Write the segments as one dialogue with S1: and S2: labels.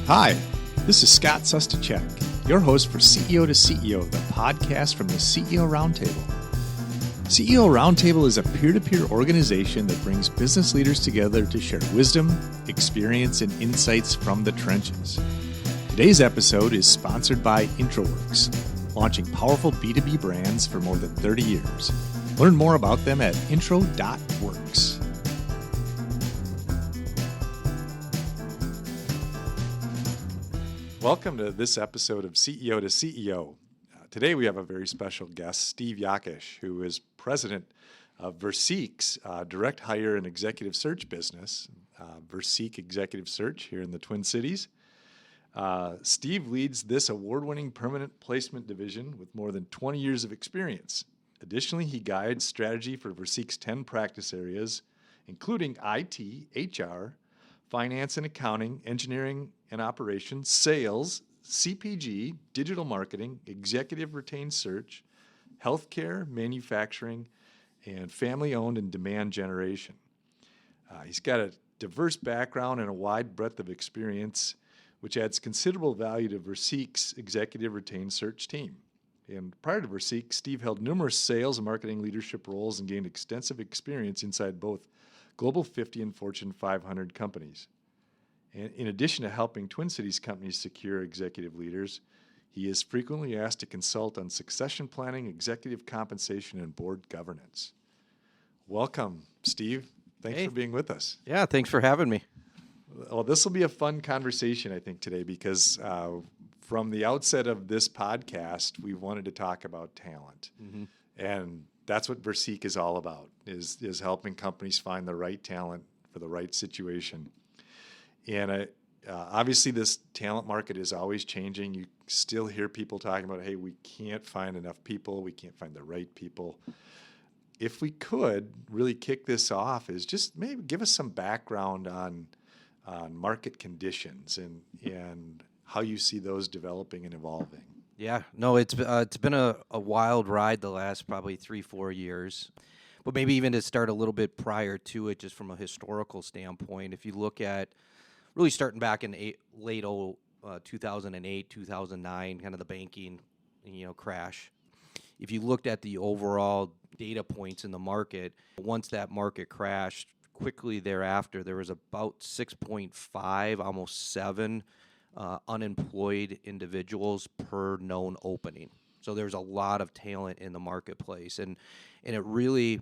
S1: Hi, this is Scott Sustachek, your host for CEO to CEO, the podcast from the CEO Roundtable. CEO Roundtable is a peer-to-peer organization that brings business leaders together to share wisdom, experience, and insights from the trenches. Today's episode is sponsored by IntroWorks, launching powerful B2B brands for more than 30 years. Learn more about them at intro.works. Welcome to this episode of CEO to CEO. Today we have a very special guest, Steve Yakesh, who is president of Versique's direct hire and executive search business, Versique Executive Search here in the Twin Cities. Steve leads this award-winning permanent placement division with more than 20 years of experience. Additionally, he guides strategy for Versique's 10 practice areas, including IT, HR, finance and accounting, engineering and operations, sales, CPG, digital marketing, executive retained search, healthcare, manufacturing, and family-owned and demand generation. He's got a diverse background and a wide breadth of experience, which adds considerable value to Versique's executive retained search team. And prior to Versique, Steve held numerous sales and marketing leadership roles and gained extensive experience inside both Global 50 and Fortune 500 companies. And in addition to helping Twin Cities companies secure executive leaders, he is frequently asked to consult on succession planning, executive compensation, and board governance. Welcome, Steve. Thanks for being with us.
S2: Yeah, thanks for having me.
S1: Well, this will be a fun conversation, I think, today, because from the outset of this podcast, we wanted to talk about talent. Mm-hmm. And that's what Versique is all about, is helping companies find the right talent for the right situation. And obviously, this talent market is always changing. You still hear people talking about, hey, we can't find enough people. We can't find the right people. If we could really kick this off, is just maybe give us some background on market conditions and how you see those developing and evolving.
S2: Yeah, no, it's been a wild ride the last probably 3-4 years, but maybe even to start a little bit prior to it, just from a historical standpoint. If you look at really starting back in late 2008, 2009, kind of the banking, crash. If you looked at the overall data points in the market, once that market crashed, quickly thereafter, there was about 6.5, almost 7 unemployed individuals per known opening. So there's a lot of talent in the marketplace, and it really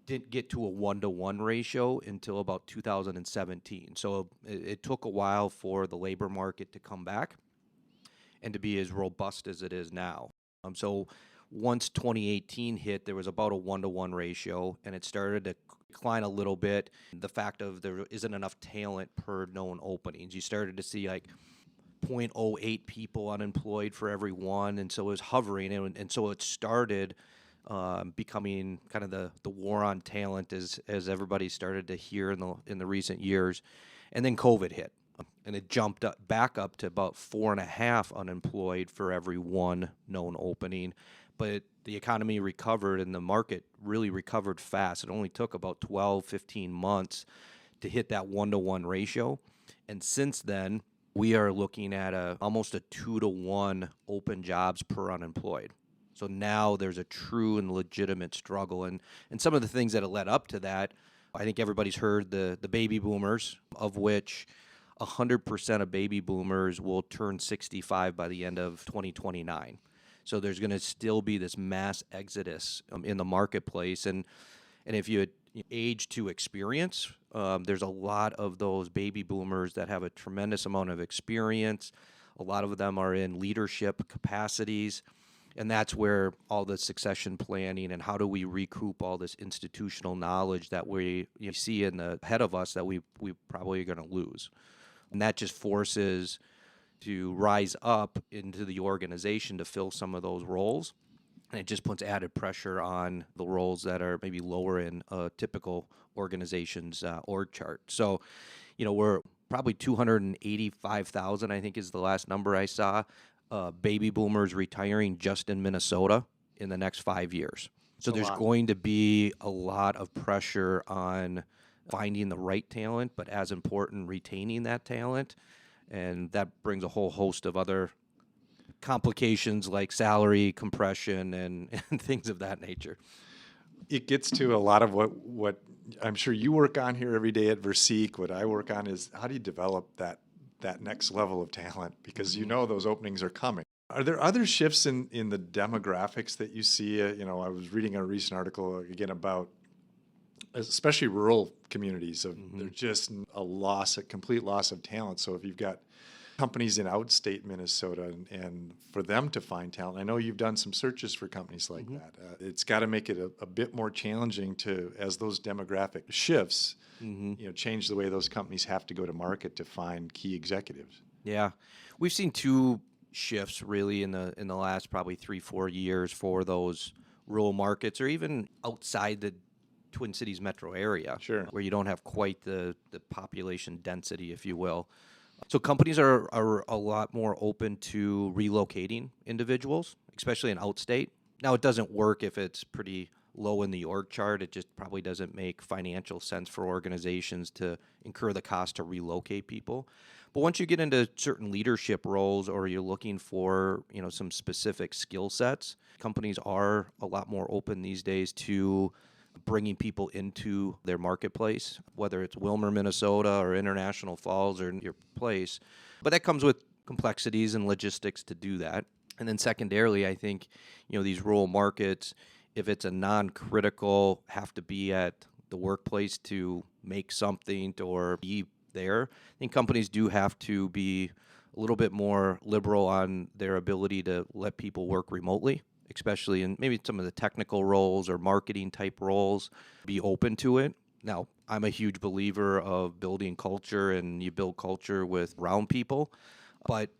S2: didn't get to a 1-to-1 ratio until about 2017. So it took a while for the labor market to come back and to be as robust as it is now. So once 2018 hit, there was about a 1-to-1 ratio, and it started to decline a little bit. The fact of there isn't enough talent per known openings. You started to see like 0.08 people unemployed for every one, and so it was hovering, and so it started becoming kind of the war on talent as everybody started to hear in the recent years. And then COVID hit, and it jumped back up to about 4.5 unemployed for every one known opening. But the economy recovered and the market really recovered fast. It only took about 12-15 months to hit that 1-to-1 ratio. And since then, we are looking at almost a 2-to-1 open jobs per unemployed. So now there's a true and legitimate struggle. And some of the things that have led up to that, I think everybody's heard the baby boomers, of which 100% of baby boomers will turn 65 by the end of 2029. So there's going to still be this mass exodus in the marketplace. And if you age to experience, there's a lot of those baby boomers that have a tremendous amount of experience. A lot of them are in leadership capacities. And that's where all the succession planning and how do we recoup all this institutional knowledge that we see in the head of us that we probably are going to lose. And that just forces to rise up into the organization to fill some of those roles. And it just puts added pressure on the roles that are maybe lower in a typical organization's org chart. So, we're probably 285,000, I think is the last number I saw, baby boomers retiring just in Minnesota in the next 5 years. So
S1: A
S2: there's
S1: lot.
S2: going to be a lot of pressure on finding the right talent, but as important, retaining that talent. And that brings a whole host of other complications like salary compression and, and things of that nature.
S1: It gets to a lot of what I'm sure you work on here every day at Versique. What I work on is how do you develop that next level of talent, because you know those openings are coming. Are there other shifts in the demographics that you see? I was reading a recent article again about especially rural communities of there's just a complete loss of talent. So if you've got companies in outstate Minnesota and for them to find talent, I know you've done some searches for companies like that. It's got to make it a bit more challenging to, as those demographic shifts, change the way those companies have to go to market to find key executives.
S2: Yeah, we've seen two shifts really in the last probably 3-4 years for those rural markets, or even outside the Twin Cities metro area,
S1: Sure.
S2: where you don't have quite the population density, if you will. So companies are a lot more open to relocating individuals, especially in outstate. Now, it doesn't work if it's pretty low in the org chart. It just probably doesn't make financial sense for organizations to incur the cost to relocate people. But once you get into certain leadership roles, or you're looking for, some specific skill sets, companies are a lot more open these days to bringing people into their marketplace, whether it's Wilmer, Minnesota, or International Falls, or your place. But that comes with complexities and logistics to do that. And then secondarily, I think, these rural markets, if it's a non-critical, have to be at the workplace to make something or be there, I think companies do have to be a little bit more liberal on their ability to let people work remotely, especially in maybe some of the technical roles or marketing type roles, be open to it. Now, I'm a huge believer of building culture, and you build culture with around people, but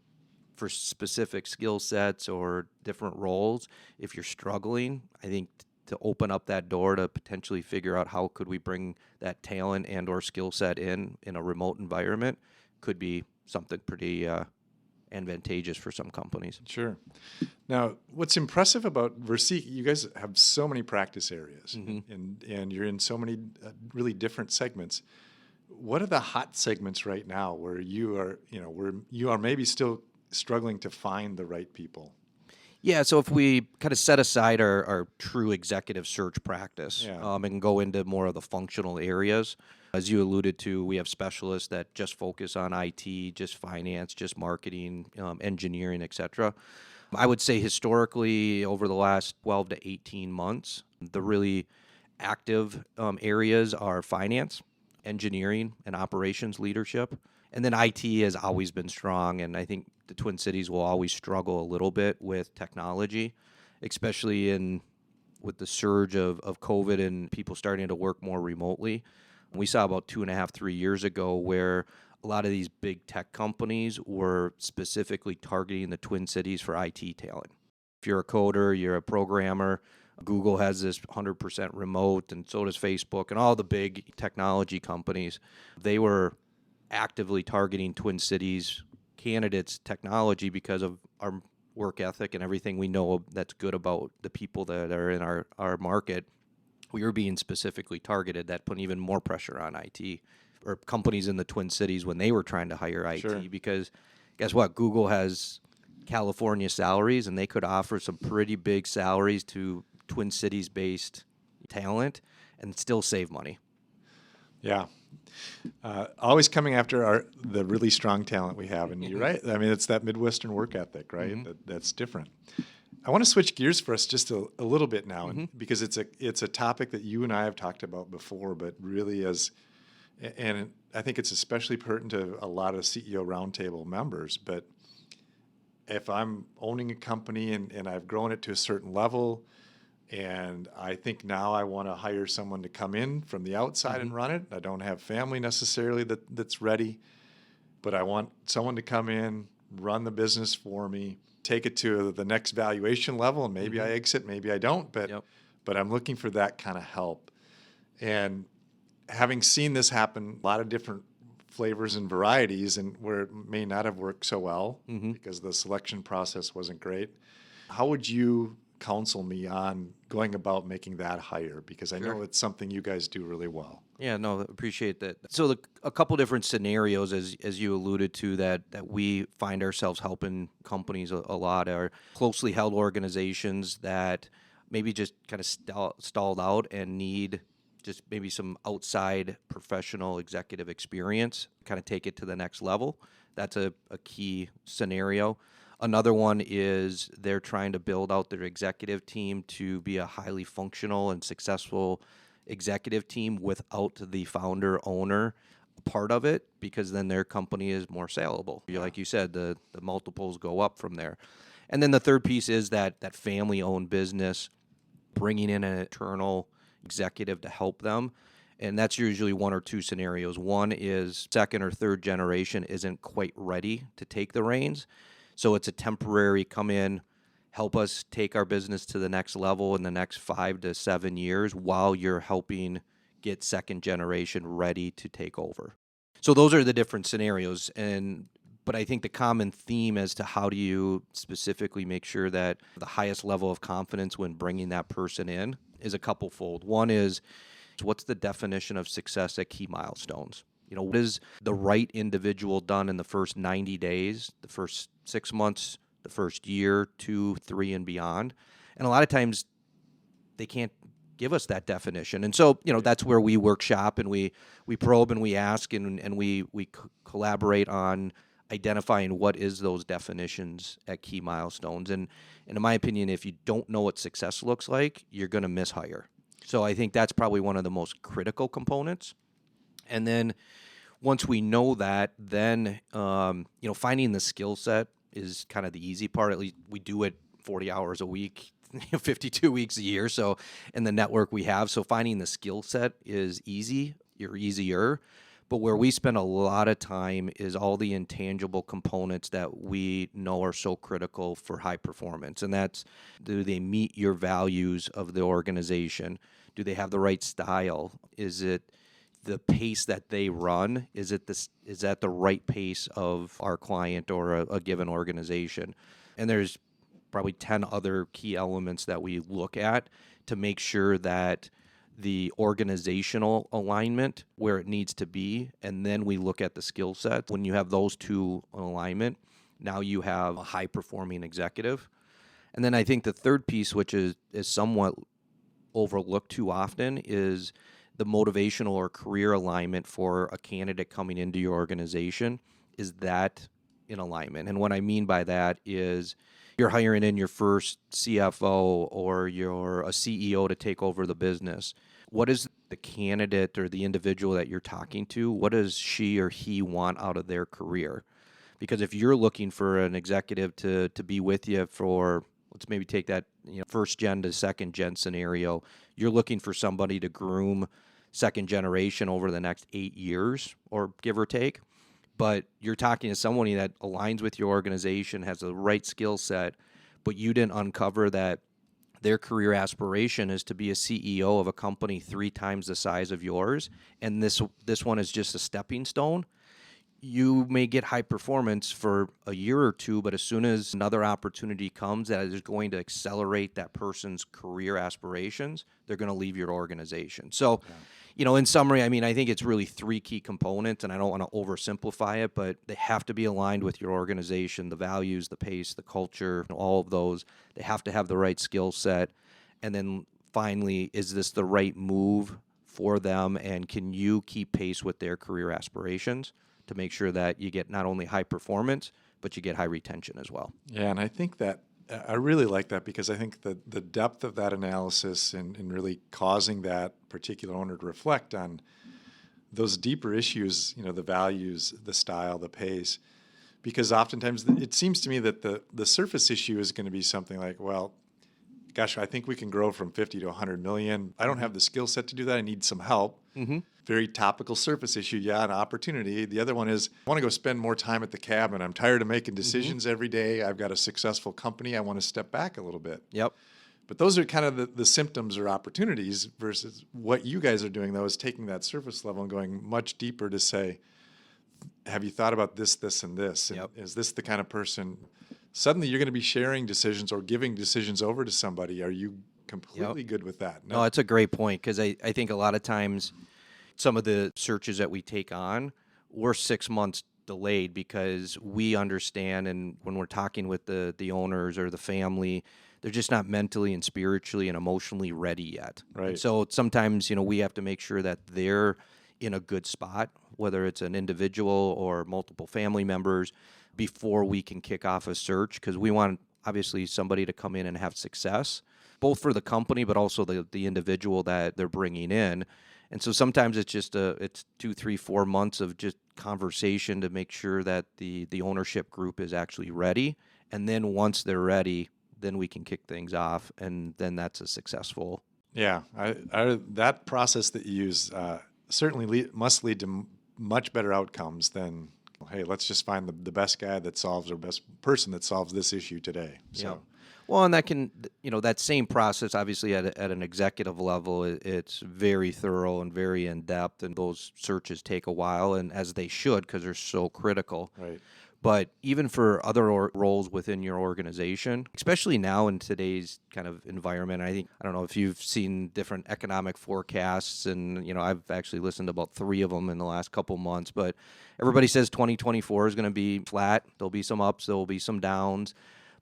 S2: for specific skill sets or different roles, if you're struggling, I think to open up that door to potentially figure out how could we bring that talent and or skill set in a remote environment could be something pretty advantageous for some companies.
S1: Sure. Now, what's impressive about Versique, you guys have so many practice areas, and you're in so many really different segments. What are the hot segments right now where you are maybe still struggling to find the right people?
S2: Yeah, so if we kind of set aside our true executive search practice,
S1: Yeah.
S2: and go into more of the functional areas, as you alluded to, we have specialists that just focus on IT, just finance, just marketing, engineering, etc. I would say historically, over the last 12 to 18 months, the really active areas are finance, engineering, and operations leadership. And then IT has always been strong, and I think the Twin Cities will always struggle a little bit with technology, especially with the surge of COVID and people starting to work more remotely. We saw about 2.5, 3 years ago where a lot of these big tech companies were specifically targeting the Twin Cities for IT talent. If you're a coder, you're a programmer, Google has this 100% remote, and so does Facebook, and all the big technology companies. They were actively targeting Twin Cities candidates technology because of our work ethic and everything we know that's good about the people that are in our market. We were being specifically targeted. That put even more pressure on IT or companies in the Twin Cities when they were trying to hire IT.
S1: Sure.
S2: Because guess what? Google has California salaries, and they could offer some pretty big salaries to Twin Cities based talent and still save money.
S1: Yeah. Always coming after the really strong talent we have. And you're right. I mean, it's that Midwestern work ethic, right? That's different. I want to switch gears for us just a little bit now, because it's a topic that you and I have talked about before, but really and I think it's especially pertinent to a lot of CEO Roundtable members. But if I'm owning a company and I've grown it to a certain level, and I think now I want to hire someone to come in from the outside and run it. I don't have family necessarily that's ready, but I want someone to come in, run the business for me, take it to the next valuation level, and maybe I exit, maybe I don't, but I'm looking for that kind of help. And having seen this happen, a lot of different flavors and varieties, and where it may not have worked so well because the selection process wasn't great. How would you counsel me on going about making that hire? Because I know
S2: Sure.
S1: it's something you guys do really well.
S2: Yeah, no, appreciate that. So a couple different scenarios, as you alluded to, that we find ourselves helping companies a lot are closely held organizations that maybe just kind of stalled out and need just maybe some outside professional executive experience, kind of take it to the next level. That's a key scenario. Another one is they're trying to build out their executive team to be a highly functional and successful executive team without the founder owner part of it, because then their company is more saleable. Like you said, the multiples go up from there. And then the third piece is that family owned business, bringing in an internal executive to help them. And that's usually one or two scenarios. One is second or third generation isn't quite ready to take the reins. So it's a temporary come in, help us take our business to the next level in the next 5 to 7 years while you're helping get second generation ready to take over. So those are the different scenarios. But I think the common theme as to how do you specifically make sure that the highest level of confidence when bringing that person in is a couple fold. One is, what's the definition of success at key milestones? What is the right individual done in the first 90 days, the first 6 months, the first year, 2, 3, and beyond? And a lot of times they can't give us that definition. And so, that's where we workshop and we probe and we ask and we collaborate on identifying what is those definitions at key milestones. And in my opinion, if you don't know what success looks like, you're going to mishire. So I think that's probably one of the most critical components. And then once we know that, then finding the skill set is kind of the easy part. At least we do it 40 hours a week, 52 weeks a year. So in the network we have, so finding the skill set is easier. But where we spend a lot of time is all the intangible components that we know are so critical for high performance. And that's, do they meet your values of the organization? Do they have the right style? Is it the pace that they run? Is that the right pace of our client or a given organization? And there's probably 10 other key elements that we look at to make sure that the organizational alignment where it needs to be, and then we look at the skill set. When you have those two in alignment, now you have a high-performing executive. And then I think the third piece, which is somewhat overlooked too often, is the motivational or career alignment for a candidate coming into your organization. Is that in alignment? And what I mean by that is you're hiring in your first CFO or you're a CEO to take over the business. What is the candidate or the individual that you're talking to? What does she or he want out of their career? Because if you're looking for an executive to be with you for, let's maybe take that first gen to second gen scenario, you're looking for somebody to groom second generation over the next 8 years, or give or take. But you're talking to somebody that aligns with your organization, has the right skill set, but you didn't uncover that their career aspiration is to be a CEO of a company 3 times the size of yours, and this one is just a stepping stone. You may get high performance for a year or two, but as soon as another opportunity comes that is going to accelerate that person's career aspirations, they're going to leave your organization. So, in summary, I think it's really 3 key components, and I don't want to oversimplify it, but they have to be aligned with your organization, the values, the pace, the culture, all of those. They have to have the right skill set. And then finally, is this the right move for them, and can you keep pace with their career aspirations to make sure that you get not only high performance, but you get high retention as well?
S1: Yeah, and I think that I really like that, because I think that the depth of that analysis and really causing that particular owner to reflect on those deeper issues, the values, the style, the pace, because oftentimes it seems to me that the surface issue is going to be something like, well, gosh, I think we can grow from 50 to 100 million. I don't have the skill set to do that. I need some help.
S2: Mm-hmm.
S1: Very topical surface issue. Yeah, an opportunity. The other one is, I want to go spend more time at the cabin. I'm tired of making decisions every day. I've got a successful company. I want to step back a little bit.
S2: Yep.
S1: But those are kind of the symptoms or opportunities, versus what you guys are doing, though, is taking that surface level and going much deeper to say, have you thought about this, this, and this? And
S2: Yep.
S1: is this the kind of person suddenly you're going to be sharing decisions or giving decisions over to somebody. Are you completely good with that?
S2: No, that's a great point, because I think a lot of times some of the searches that we take on, we're 6 months delayed because we understand, and when we're talking with the owners or the family, they're just not mentally and spiritually and emotionally ready yet.
S1: Right.
S2: And so sometimes, we have to make sure that they're in a good spot, whether it's an individual or multiple family members, before we can kick off a search, because we want obviously somebody to come in and have success, both for the company but also the individual that they're bringing in. And so sometimes it's just it's 2, 3, 4 months of just conversation to make sure that the ownership group is actually ready. And then once they're ready, then we can kick things off, and then that's a successful.
S1: Yeah, that process that you use certainly must lead to much better outcomes than, hey, let's just find the best guy that solves, or best person that solves this issue today. So.
S2: Yeah. Well, and that can, that same process, obviously at an executive level, it's very thorough and very in-depth, and those searches take a while, and as they should, because they're so critical.
S1: Right.
S2: But even for other roles within your organization, especially now in today's kind of environment, I don't know if you've seen different economic forecasts, and, I've actually listened to about 3 of them in the last couple months, but everybody says 2024 is going to be flat. There'll be some ups, there'll be some downs,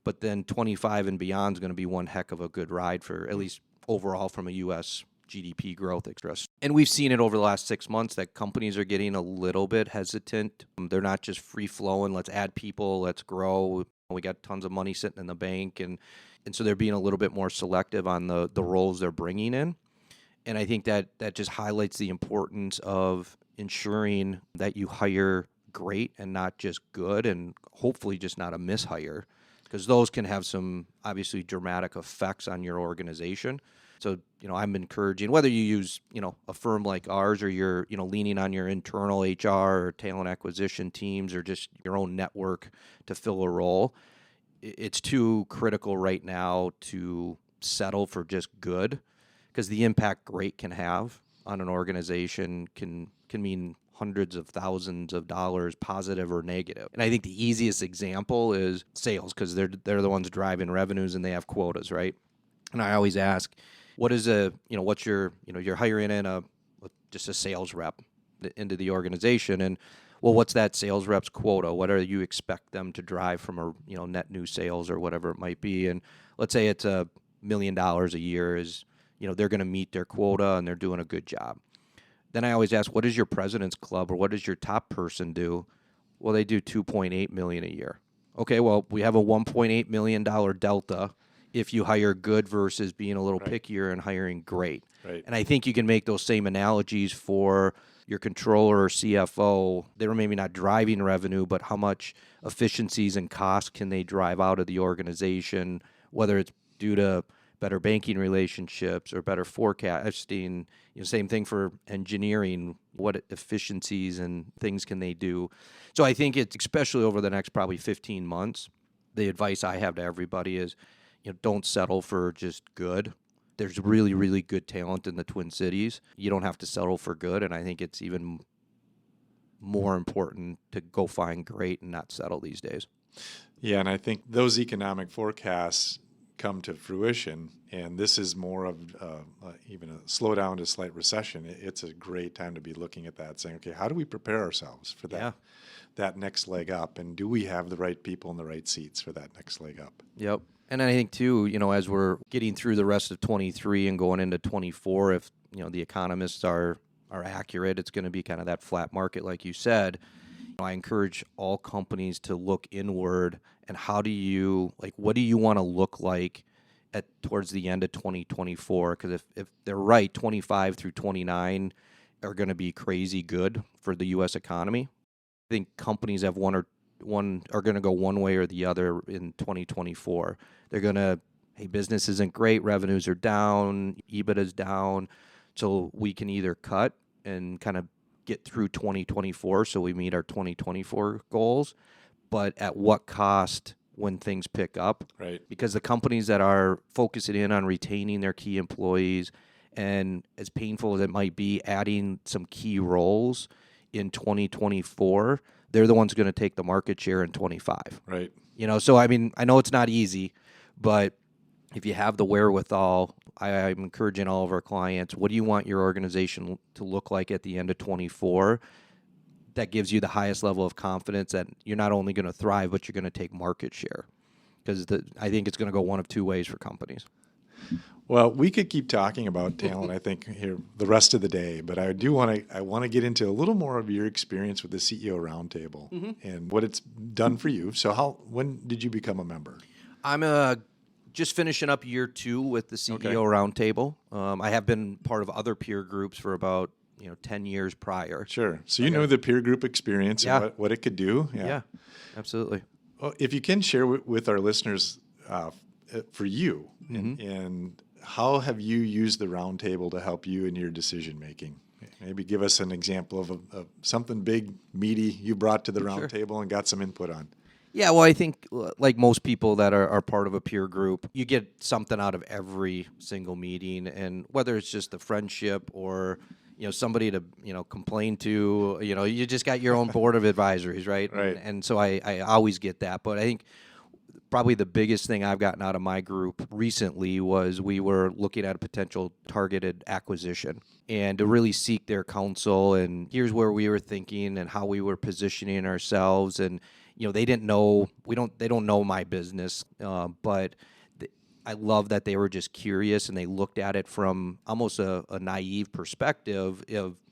S2: but then 25 and beyond is going to be one heck of a good ride, for at least overall from a U.S. GDP growth express. And we've seen it over the last 6 months that companies are getting a little bit hesitant. They're not just free flowing, let's add people, let's grow. We got tons of money sitting in the bank. And so they're being a little bit more selective on the roles they're bringing in. And I think that just highlights the importance of ensuring that you hire great and not just good, and hopefully just not a mishire, because those can have some obviously dramatic effects on your organization. So, I'm encouraging, whether you use, a firm like ours, or you're, leaning on your internal HR or talent acquisition teams, or just your own network to fill a role, it's too critical right now to settle for just good, because the impact great can have on an organization can mean hundreds of thousands of dollars, positive or negative. And I think the easiest example is sales, because they're the ones driving revenues and they have quotas, right? And I always ask, what is what's your, you're hiring in just a sales rep into the organization, and well, what's that sales rep's quota? What do you expect them to drive from a, net new sales or whatever it might be? And let's say it's $1 million a year, is, they're going to meet their quota and they're doing a good job. Then I always ask, what does your president's club, or what does your top person do? Well, they do $2.8 million a year. Okay, well, we have a $1.8 million delta if you hire good versus being a little pickier and hiring great.
S1: Right.
S2: And I think you can make those same analogies for your controller or CFO. They're maybe not driving revenue, but how much efficiencies and costs can they drive out of the organization, whether it's due to better banking relationships or better forecasting. Same thing for engineering. What efficiencies and things can they do? So I think it's, especially over the next probably 15 months, the advice I have to everybody is, don't settle for just good. There's really, really good talent in the Twin Cities. You don't have to settle for good, and I think it's even more important to go find great and not settle these days.
S1: Yeah, and I think those economic forecasts come to fruition, and this is more of even a slowdown to slight recession. It's a great time to be looking at that, saying, okay, how do we prepare ourselves for that next leg up, and do we have the right people in the right seats for that next leg up?
S2: Yep. And I think, too, as we're getting through the rest of 23 and going into 24, if, the economists are accurate, it's going to be kind of that flat market, like you said. I encourage all companies to look inward, and what do you want to look like towards the end of 2024? Because if they're right, 25 through 29 are going to be crazy good for the U.S. economy. I think companies have are going to go one way or the other in 2024. They're going to, hey, business isn't great, revenues are down, EBITDA is down, so we can either cut and kind of get through 2024 so we meet our 2024 goals, but at what cost when things pick up?
S1: Right.
S2: Because the companies that are focusing in on retaining their key employees, and as painful as it might be, adding some key roles in 2024, they're the ones going to take the market share in 25.
S1: Right.
S2: So I mean, I know it's not easy, but if you have the wherewithal, I'm encouraging all of our clients, what do you want your organization to look like at the end of 24? That gives you the highest level of confidence that you're not only going to thrive, but you're going to take market share. Because I think it's going to go one of two ways for companies.
S1: Well, we could keep talking about talent, I think, here the rest of the day, but I want to get into a little more of your experience with the CEO Roundtable and what it's done for you. So when did you become a member?
S2: I'm just finishing up year 2 with the CEO Roundtable. I have been part of other peer groups for about 10 years prior.
S1: Sure. So you know the peer group experience and what it could do?
S2: Yeah, absolutely.
S1: Well, if you can share with our listeners for you and how have you used the Roundtable to help you in your decision making? Maybe give us an example of something big, meaty you brought to the Roundtable and got some input on.
S2: Yeah, well, I think like most people that are part of a peer group, you get something out of every single meeting, and whether it's just a friendship or somebody to complain to, you just got your own board of advisories, right?
S1: Right.
S2: And so I always get that, but I think probably the biggest thing I've gotten out of my group recently was we were looking at a potential targeted acquisition and to really seek their counsel, and here's where we were thinking and how we were positioning ourselves. And they didn't know, they don't know my business, but I love that they were just curious and they looked at it from almost a naive perspective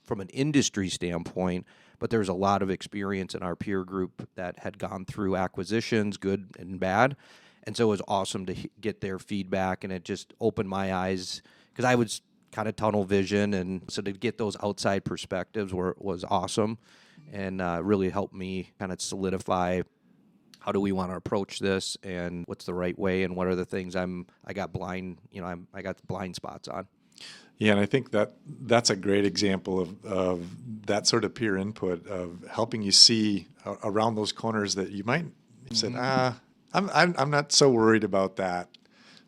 S2: from an industry standpoint. But there's a lot of experience in our peer group that had gone through acquisitions, good and bad. And so it was awesome to get their feedback, and it just opened my eyes because I was kind of tunnel vision. And so to get those outside perspectives was awesome and really helped me kind of solidify how do we want to approach this and what's the right way and what are the things I got blind spots on.
S1: Yeah, and I think that's a great example of that sort of peer input of helping you see around those corners that you might have said, I'm not so worried about that.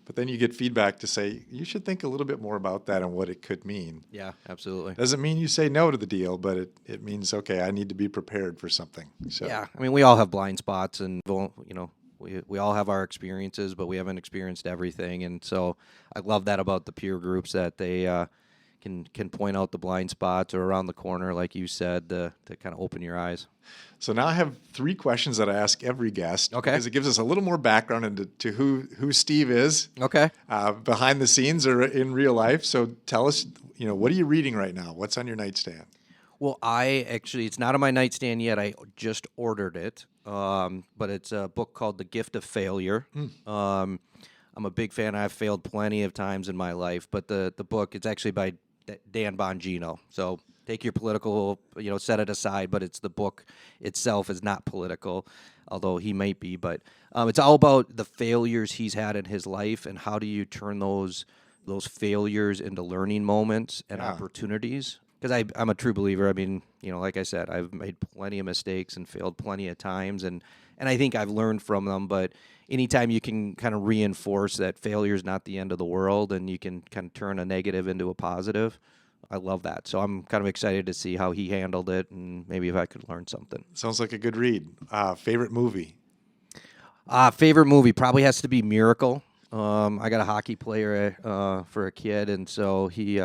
S1: But then you get feedback to say, you should think a little bit more about that and what it could mean.
S2: Yeah, absolutely.
S1: Doesn't mean you say no to the deal, but it means, okay, I need to be prepared for something. So.
S2: Yeah, I mean, we all have blind spots, and we all have our experiences, but we haven't experienced everything. And so I love that about the peer groups, that they can point out the blind spots or around the corner, like you said, to kind of open your eyes.
S1: So now I have 3 questions that I ask every guest.
S2: Okay.
S1: Because it gives us a little more background into who Steve is.
S2: Okay.
S1: Behind the scenes or in real life. So tell us, what are you reading right now? What's on your nightstand?
S2: Well, it's not on my nightstand yet. I just ordered it. But it's a book called The Gift of Failure. I'm a big fan. I've failed plenty of times in my life, but the book, it's actually by Dan Bongino. So take your political, set it aside, but the book itself is not political, although he might be. But it's all about the failures he's had in his life and how do you turn those failures into learning moments and opportunities. Because I'm a true believer. I mean, like I said, I've made plenty of mistakes and failed plenty of times, and I think I've learned from them. But anytime you can kind of reinforce that failure is not the end of the world and you can kind of turn a negative into a positive, I love that. So I'm kind of excited to see how he handled it and maybe if I could learn something.
S1: Sounds like a good read. Favorite movie?
S2: Favorite movie probably has to be Miracle. I got a hockey player for a kid, and so he...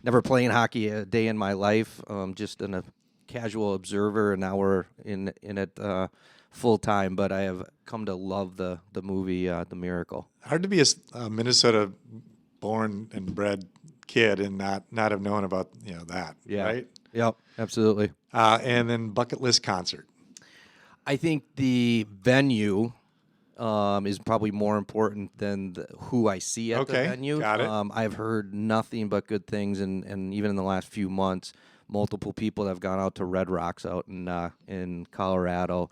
S2: never playing hockey a day in my life, just a casual observer, and now we're in it full time. But I have come to love the movie The Miracle.
S1: Hard to be a Minnesota-born and bred kid and not have known about that.
S2: Yeah.
S1: Right.
S2: Yep. Absolutely.
S1: And then bucket list concert.
S2: I think the venue is probably more important than who I see at the venue.
S1: Got it.
S2: I've heard nothing but good things, and even in the last few months, multiple people that have gone out to Red Rocks out in Colorado.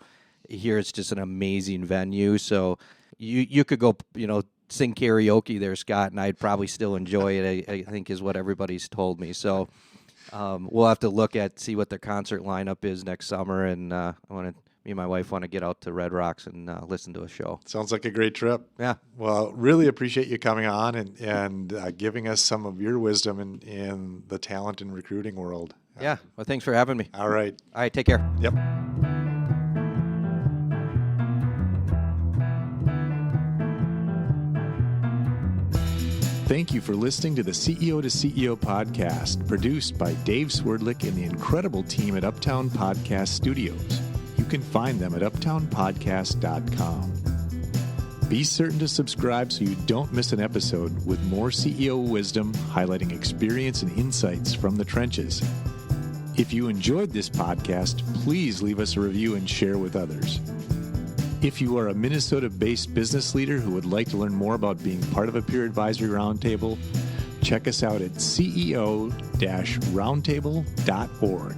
S2: Here it's just an amazing venue. So you could go, sing karaoke there, Scott, and I'd probably still enjoy it, I think is what everybody's told me. So we'll have to see what their concert lineup is next summer, and me and my wife want to get out to Red Rocks and listen to a show.
S1: Sounds like a great trip.
S2: Yeah.
S1: Well, really appreciate you coming on and giving us some of your wisdom in the talent and recruiting world.
S2: Yeah. Well, thanks for having me.
S1: All right.
S2: All right. Take care.
S1: Yep. Thank you for listening to the CEO to CEO podcast, produced by Dave Swerdlick and the incredible team at Uptown Podcast Studios. You can find them at uptownpodcast.com. Be certain to subscribe so you don't miss an episode with more CEO wisdom highlighting experience and insights from the trenches. If you enjoyed this podcast, please leave us a review and share with others. If you are a Minnesota-based business leader who would like to learn more about being part of a peer advisory roundtable, check us out at ceo-roundtable.org.